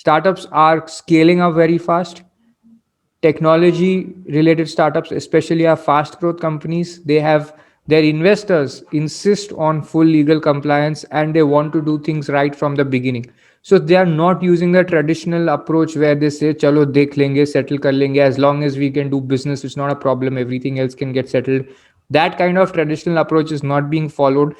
Startups are scaling up very fast. Technology related startups especially are fast growth companies. They have their investors insist on full legal compliance, and they want to do things right from the beginning. So they are not using the traditional approach where they say chalo dekh lenge, settle kar lenge, as long as we can do business it's not a problem, everything else can get settled. That kind of traditional approach is not being followed.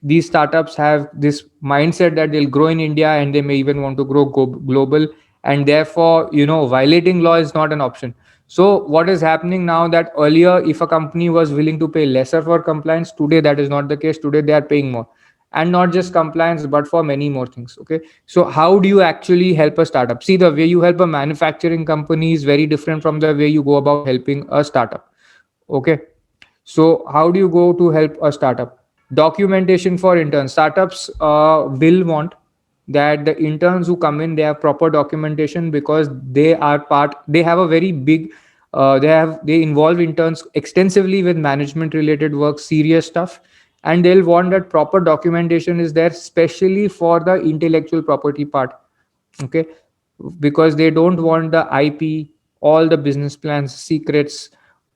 These startups have this mindset that they'll grow in India, and they may even want to grow global, and therefore violating law is not an option. So what is happening now, that earlier if a company was willing to pay lesser for compliance, today that is not the case. Today they are paying more, and not just compliance but for many more things. Okay, so how do you actually help a startup? See, the way you help a manufacturing company is very different from the way you go about helping a startup. Okay, so how do you go to help a startup? Documentation for interns. Startups will want that the interns who come in, they have proper documentation, because they have a very big they involve interns extensively with management related work, serious stuff, and they'll want that proper documentation is there, especially for the intellectual property part. Okay, because they don't want the IP, all the business plans, secrets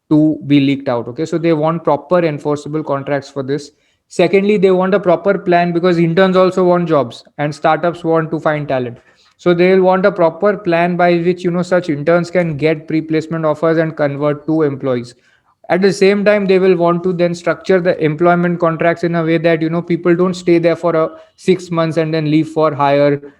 to be leaked out. Okay, so they want proper enforceable contracts for this. Secondly, they want a proper plan, because interns also want jobs and startups want to find talent. So they'll want a proper plan by which such interns can get pre-placement offers and convert to employees. At the same time, they will want to then structure the employment contracts in a way that people don't stay there for 6 months and then leave for higher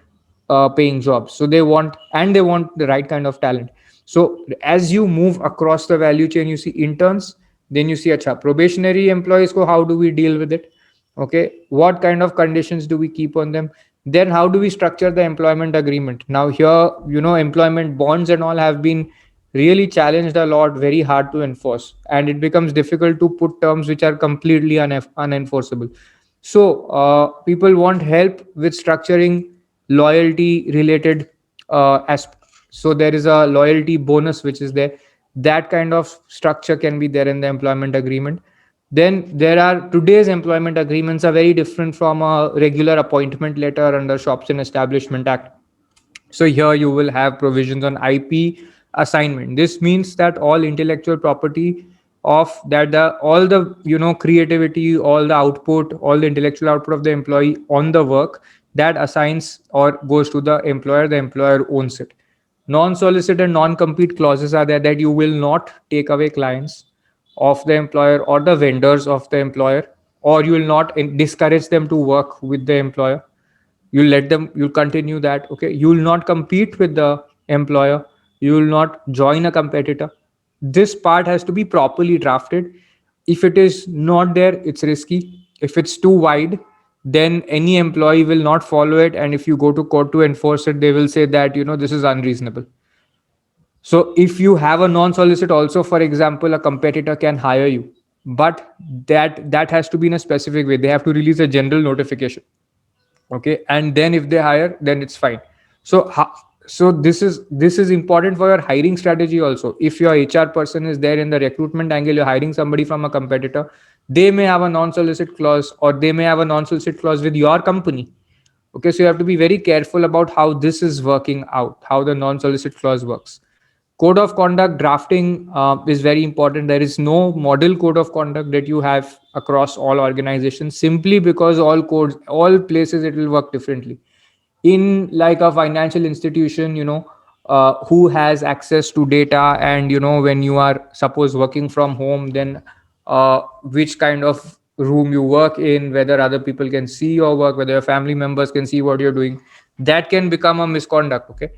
paying jobs. So they want the right kind of talent. So as you move across the value chain, you see interns, then you see acha probationary employees ko, how do we deal with it? Okay, what kind of conditions do we keep on them? Then how do we structure the employment agreement? Now here, employment bonds and all have been really challenged a lot, very hard to enforce, and it becomes difficult to put terms which are completely unenforceable. So people want help with structuring loyalty related so there is a loyalty bonus which is there. That kind of structure can be there in the employment agreement. Then there are today's employment agreements are very different from a regular appointment letter under Shops and Establishment Act. So here you will have provisions on IP assignment. This means that all intellectual property of that the all the creativity, all the output, all the intellectual output of the employee on the work, that assigns or goes to the employer. The employer owns it. Non-solicit and non-compete clauses are there, that you will not take away clients of the employer or the vendors of the employer, or you will not discourage them to work with the employer. You'll continue that. Okay, you will not compete with the employer. You will not join a competitor. This part has to be properly drafted. If it is not there, it's risky. If it's too wide, then any employee will not follow it, and if you go to court to enforce it, they will say that this is unreasonable. So if you have a non-solicit also, for example, a competitor can hire you, but that has to be in a specific way. They have to release a general notification. Okay, and then if they hire, then it's fine. So this is important for your hiring strategy also. If your HR person is there in the recruitment angle, you're hiring somebody from a competitor, they may have a non-solicit clause, or they may have a non-solicit clause with your company. Okay, so you have to be very careful about how this is working out, how the non-solicit clause works. Code of conduct drafting is very important. There is no model code of conduct that you have across all organizations, simply because all places, it will work differently. In like a financial institution, who has access to data, and when you are suppose working from home, then which kind of room you work in, whether other people can see your work, whether your family members can see what you're doing, that can become a misconduct. Okay,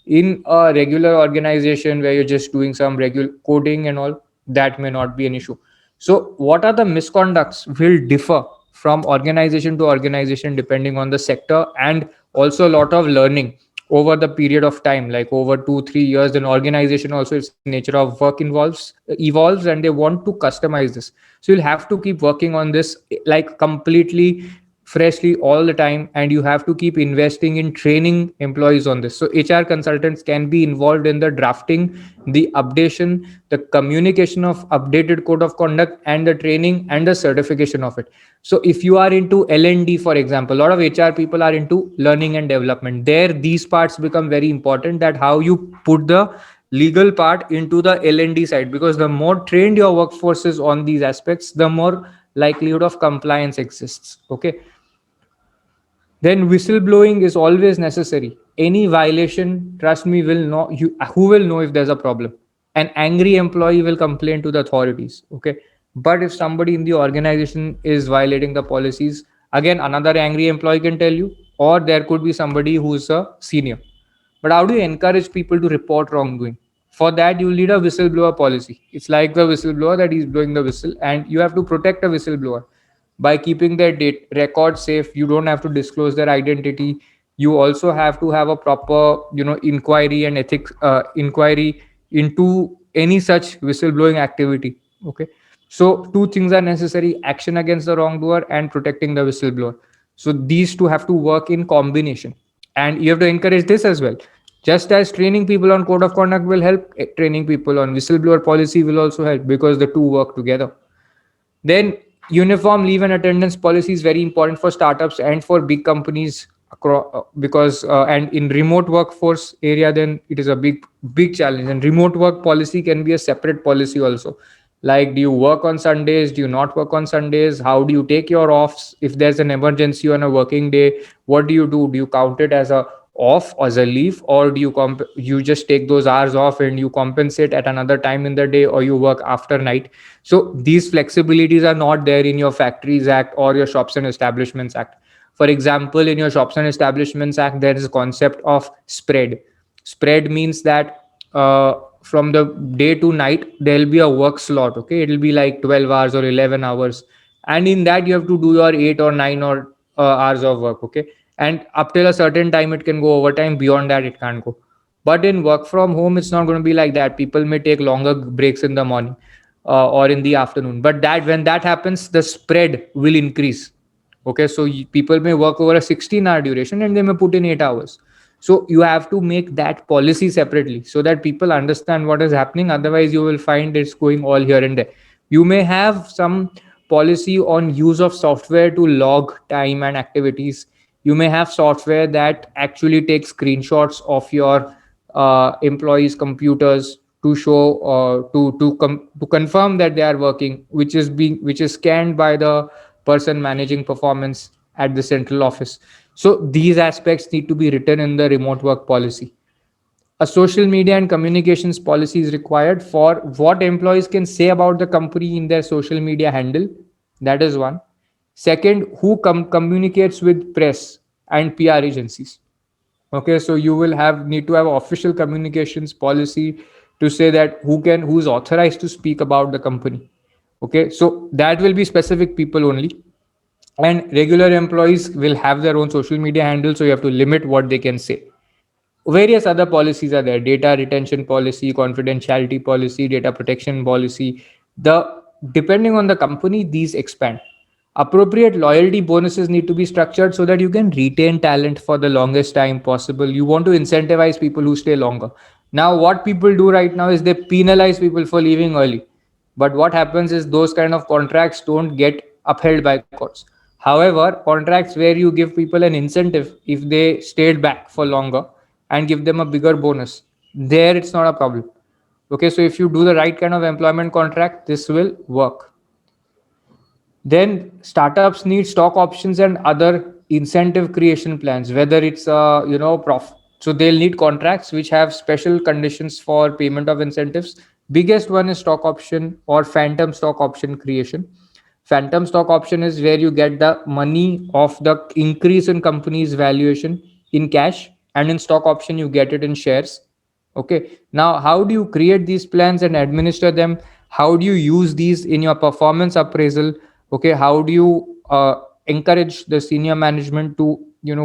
in a regular organization where you're just doing some regular coding and all, that may not be an issue. So what are the misconducts will differ from organization to organization depending on the sector, and also a lot of learning over the period of time, like over 2 3 years. An organization also, its nature of work evolves, and they want to customize this. So you'll have to keep working on this, like completely freshly all the time, and you have to keep investing in training employees on this. So HR consultants can be involved in the drafting, the updation, the communication of updated code of conduct, and the training and the certification of it. So if you are into L&D, for example, a lot of HR people are into learning and development. There these parts become very important, that how you put the legal part into the L&D side, because the more trained your workforce is on these aspects, the more likelihood of compliance exists. Okay. Then whistleblowing is always necessary. Any violation, trust me, will know you, who will know if there's a problem. An angry employee will complain to the authorities. Okay. But if somebody in the organization is violating the policies, again another angry employee can tell you, or there could be somebody who's a senior. But how do you encourage people to report wrongdoing? For that, you need a whistleblower policy. It's like the whistleblower that is blowing the whistle, and you have to protect a whistleblower by keeping their record safe. You don't have to disclose their identity. You also have to have a proper, inquiry and ethics inquiry into any such whistleblowing activity. Okay, so two things are necessary: action against the wrongdoer and protecting the whistleblower. So these two have to work in combination, and you have to encourage this as well. Just as training people on code of conduct will help, training people on whistleblower policy will also help, because the two work together. Then uniform leave and attendance policy is very important for startups and for big companies across, because and in remote workforce area, then it is a big challenge. And remote work policy can be a separate policy also. Like, do you work on Sundays? Do you not work on Sundays? How do you take your offs? If there's an emergency on a working day, what do you do? Do you count it as a off, as a leave, or do you just take those hours off and you compensate at another time in the day, or you work after night? So these flexibilities are not there in your Factories Act or your Shops and Establishments Act. For example, in your Shops and Establishments Act, there is a concept of spread. Spread means that from the day to night, there'll be a work slot. Okay, it'll be like 12 hours or 11 hours. And in that, you have to do your 8 or 9 or hours of work. Okay. And up till a certain time, it can go overtime. Beyond that, it can't go. But in work from home, it's not going to be like that. People may take longer breaks in the morning or in the afternoon. But that when that happens, the spread will increase. Okay, so people may work over a 16-hour duration and they may put in 8 hours. So you have to make that policy separately so that people understand what is happening. Otherwise, you will find it's going all here and there. You may have some policy on use of software to log time and activities. You may have software that actually takes screenshots of your employees' computers to show to confirm that they are working, which is scanned by the person managing performance at the central office. So these aspects need to be written in the remote work policy. A social media and communications policy is required for what employees can say about the company in their social media handle. That is one. Second, who communicates with press and PR agencies. Okay, so you will have need to have official communications policy to say that who's authorized to speak about the company. Okay, so that will be specific people only, and regular employees will have their own social media handle, so you have to limit what they can say. Various other policies are there: data retention policy, confidentiality policy, data protection policy. The Depending on the company, these expand. Appropriate loyalty bonuses need to be structured so that you can retain talent for the longest time possible. You want to incentivize people who stay longer. Now what people do right now is they penalize people for leaving early, but what happens is those kind of contracts don't get upheld by courts. However, contracts where you give people an incentive if they stayed back for longer and give them a bigger bonus, there it's not a problem. Okay, so if you do the right kind of employment contract, this will work. Then startups need stock options and other incentive creation plans, whether it's prof. So they'll need contracts which have special conditions for payment of incentives. Biggest one is stock option or phantom stock option creation. Phantom stock option is where you get the money of the increase in company's valuation in cash, and in stock option you get it in shares. Okay, now how do you create these plans and administer them? How do you use these in your performance appraisal? Okay, how do you encourage the senior management to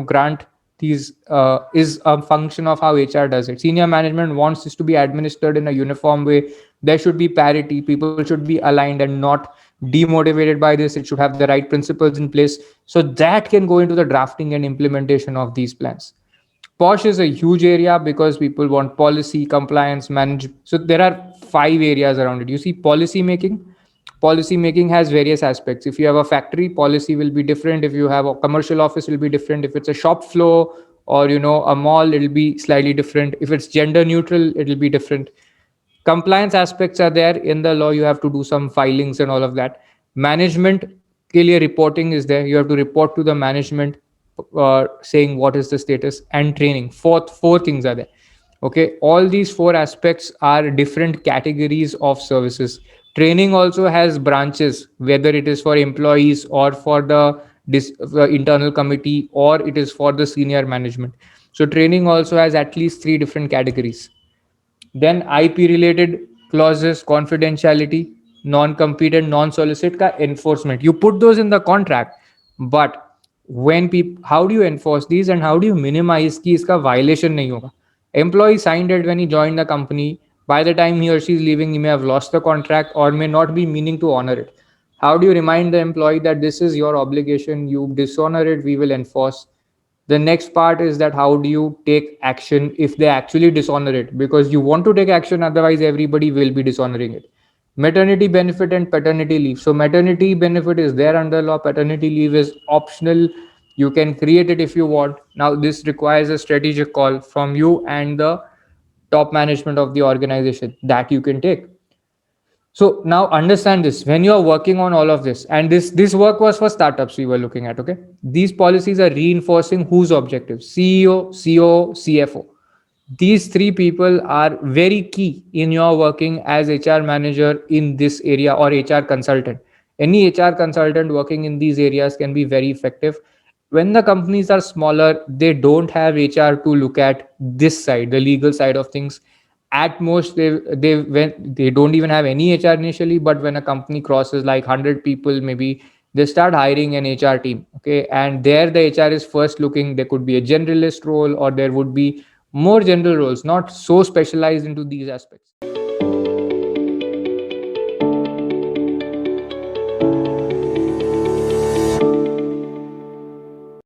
grant is a function of how HR does it. Senior management wants this to be administered in a uniform way. There should be parity. People should be aligned and not demotivated by this. It should have the right principles in place. So that can go into the drafting and implementation of these plans. Posh is a huge area because people want policy, compliance, manage. So there are 5 areas around it. You see, policy making. Policy making has various aspects. If you have a factory, policy will be different. If you have a commercial office, it will be different. If it's a shop floor or a mall, it'll be slightly different. If it's gender neutral, it'll be different. Compliance aspects are there in the law. You have to do some filings and all of that. Management के लिए reporting is there. You have to report to the management, saying what is the status. And training, four things are there. Okay, all these four aspects are different categories of services. Training also has branches, whether it is for employees or for the internal committee, or it is for the senior management. So training also has at least three different categories. Then IP related clauses, confidentiality, non-compete and non-solicit ka enforcement. You put those in the contract, but when people, how do you enforce these and how do you minimize कि इसका violation नहीं होगा? Employee signed it when he joined the company. By the time he or she is leaving, he may have lost the contract or may not be meaning to honor it. How do you remind the employee that this is your obligation? You dishonor it, we will enforce. The next part is that how do you take action if they actually dishonor it, because you want to take action, otherwise everybody will be dishonoring it. Maternity benefit and paternity leave. So maternity benefit is there under law, paternity leave is optional. You can create it if you want. Now this requires a strategic call from you and the top management of the organization that you can take. So now understand this, when you are working on all of this, and this work was for startups we were looking at. Okay, these policies are reinforcing whose objectives? CEO, COO, CFO. These three people are very key in your working as HR manager in this area, or HR consultant. Any HR consultant working in these areas can be very effective. When the companies are smaller, they don't have HR to look at this side, the legal side of things. At most they don't even have any HR initially, but when a company crosses like 100 people, maybe they start hiring an HR team. Okay, and there the HR is first looking. There could be a generalist role, or there would be more general roles, not so specialized into these aspects.